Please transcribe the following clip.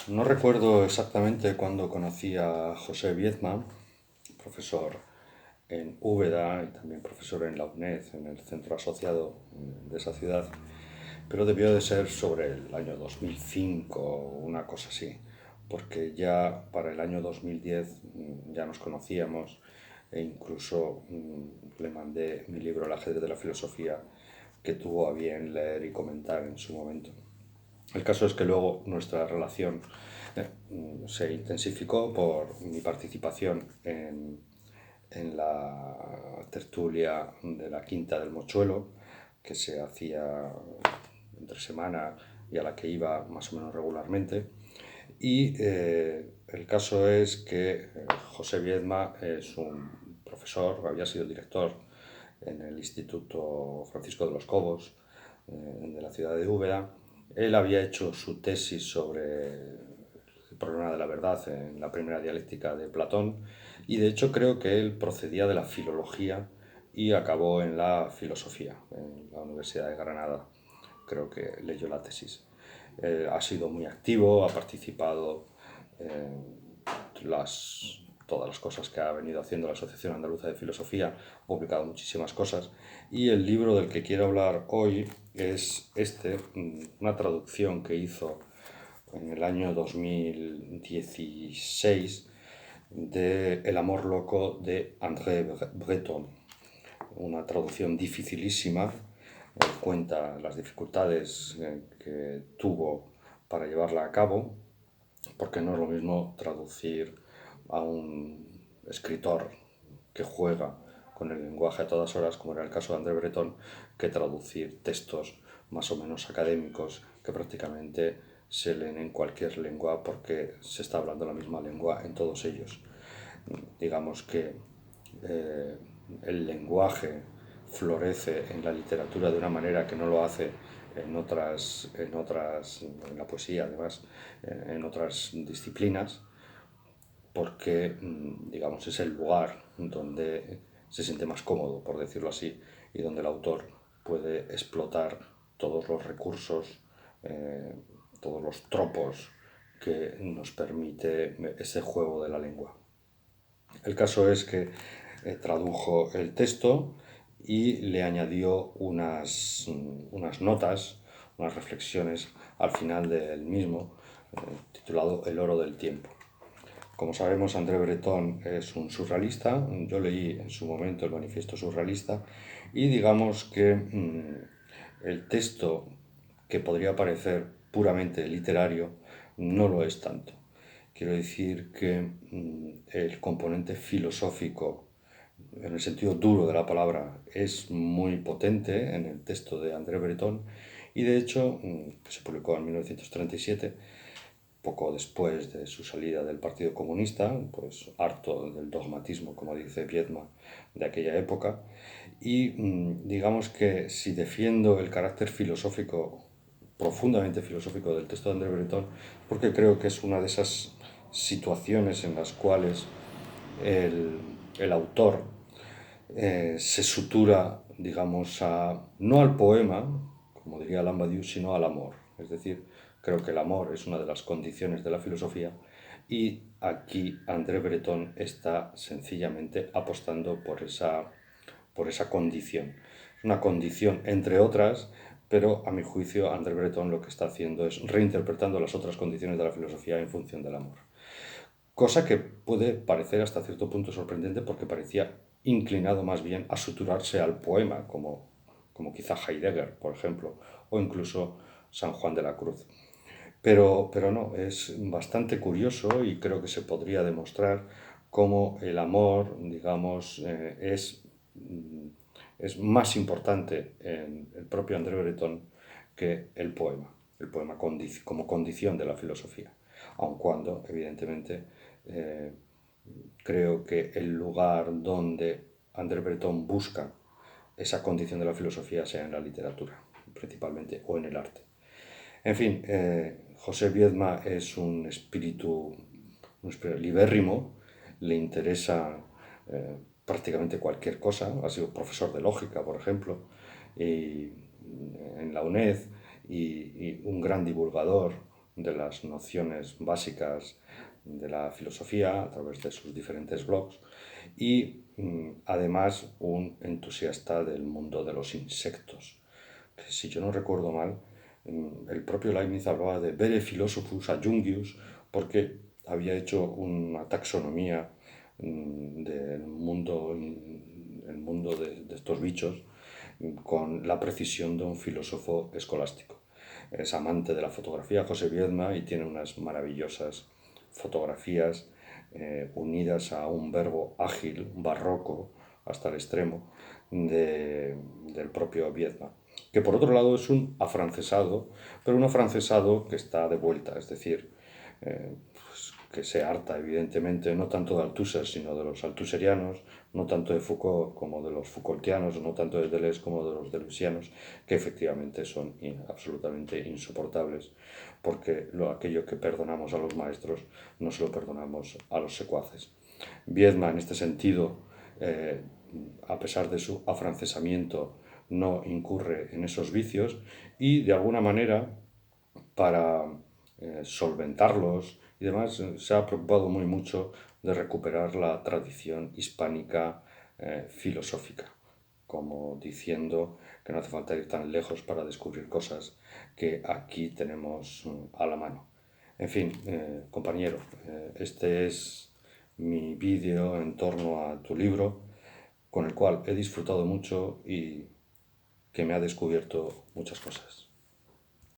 No recuerdo exactamente cuándo conocí a José Viedma, profesor en Úbeda y también profesor en la UNED, en el centro asociado de esa ciudad, pero debió de ser sobre el año 2005 o una cosa así, porque ya para el año 2010 ya nos conocíamos e incluso le mandé mi libro El ajedrez de la filosofía, que tuvo a bien leer y comentar en su momento. El caso es que luego nuestra relación se intensificó por mi participación en la tertulia de la Quinta del Mochuelo, que se hacía entre semana y a la que iba más o menos regularmente. Y el caso es que José Viedma es un profesor, había sido director en el Instituto Francisco de los Cobos de la ciudad de Úbeda. Él había hecho su tesis sobre el problema de la verdad en la primera dialéctica de Platón y de hecho creo que él procedía de la filología y acabó en la filosofía en la Universidad de Granada. Creo que leyó la tesis. Ha sido muy activo, ha participado en todas las cosas que ha venido haciendo la Asociación Andaluza de Filosofía, ha publicado muchísimas cosas, y el libro del que quiero hablar hoy es una traducción que hizo en el año 2016 de El amor loco de André Breton, una traducción dificilísima. Cuenta las dificultades que tuvo para llevarla a cabo, porque no es lo mismo traducir a un escritor que juega con el lenguaje a todas horas, como era el caso de André Breton, que traducir textos más o menos académicos que prácticamente se leen en cualquier lengua porque se está hablando la misma lengua en todos ellos. Digamos que eh, el lenguaje florece en la literatura de una manera que no lo hace en la poesía además, en otras disciplinas, porque, digamos, es el lugar donde se siente más cómodo, por decirlo así, y donde el autor puede explotar todos los recursos, eh, todos los tropos que nos permite ese juego de la lengua. El caso es que tradujo el texto y le añadió unas notas, unas reflexiones al final del mismo, titulado El oro del tiempo. Como sabemos, André Breton es un surrealista. Yo leí en su momento el manifiesto surrealista y digamos que el texto, que podría parecer puramente literario, no lo es tanto. Quiero decir que el componente filosófico, en el sentido duro de la palabra, es muy potente en el texto de André Breton y de hecho, que se publicó en 1937, poco después de su salida del Partido Comunista, pues harto del dogmatismo, como dice Viedma, de aquella época. Y digamos que si defiendo el carácter filosófico, profundamente filosófico del texto de André Breton, porque creo que es una de esas situaciones en las cuales el, el autor se sutura, digamos, no al poema, como diría Alain Badiou, sino al amor. Es decir, creo que el amor es una de las condiciones de la filosofía y aquí André Breton está sencillamente apostando por esa condición. Es una condición entre otras, pero a mi juicio André Breton lo que está haciendo es reinterpretando las otras condiciones de la filosofía en función del amor. Cosa que puede parecer hasta cierto punto sorprendente porque parecía inclinado más bien a suturarse al poema, como quizá Heidegger, por ejemplo, o incluso San Juan de la Cruz. Pero no, es bastante curioso y creo que se podría demostrar cómo el amor, digamos, es más importante en el propio André Breton que el poema como condición de la filosofía, aun cuando, evidentemente, eh, creo que el lugar donde André Breton busca esa condición de la filosofía sea en la literatura, principalmente, o en el arte. En fin, José Viedma es un espíritu libérrimo, le interesa prácticamente cualquier cosa, ha sido profesor de lógica, por ejemplo, y, en la UNED, y un gran divulgador de las nociones básicas de la filosofía a través de sus diferentes blogs y además un entusiasta del mundo de los insectos. Que si yo no recuerdo mal, el propio Leibniz hablaba de vere philosophus adjungius porque había hecho una taxonomía del mundo, el mundo de estos bichos con la precisión de un filósofo escolástico. Es amante de la fotografía, José Viedma, y tiene unas maravillosas fotografías unidas a un verbo ágil, barroco, hasta el extremo, del propio Viedma. Que por otro lado es un afrancesado, pero un afrancesado que está de vuelta, es decir, pues, que se harta evidentemente no tanto de Althusser, sino de los althuserianos, no tanto de Foucault como de los Foucaultianos, no tanto de Deleuze como de los deleuzianos, que efectivamente son absolutamente insoportables, porque aquello que perdonamos a los maestros no se lo perdonamos a los secuaces. Viedma, en este sentido, a pesar de su afrancesamiento, no incurre en esos vicios y, de alguna manera, para solventarlos y demás, se ha preocupado muy mucho de recuperar la tradición hispánica filosófica, como diciendo que no hace falta ir tan lejos para descubrir cosas que aquí tenemos a la mano. En fin, compañero, este es mi vídeo en torno a tu libro, con el cual he disfrutado mucho y que me ha descubierto muchas cosas.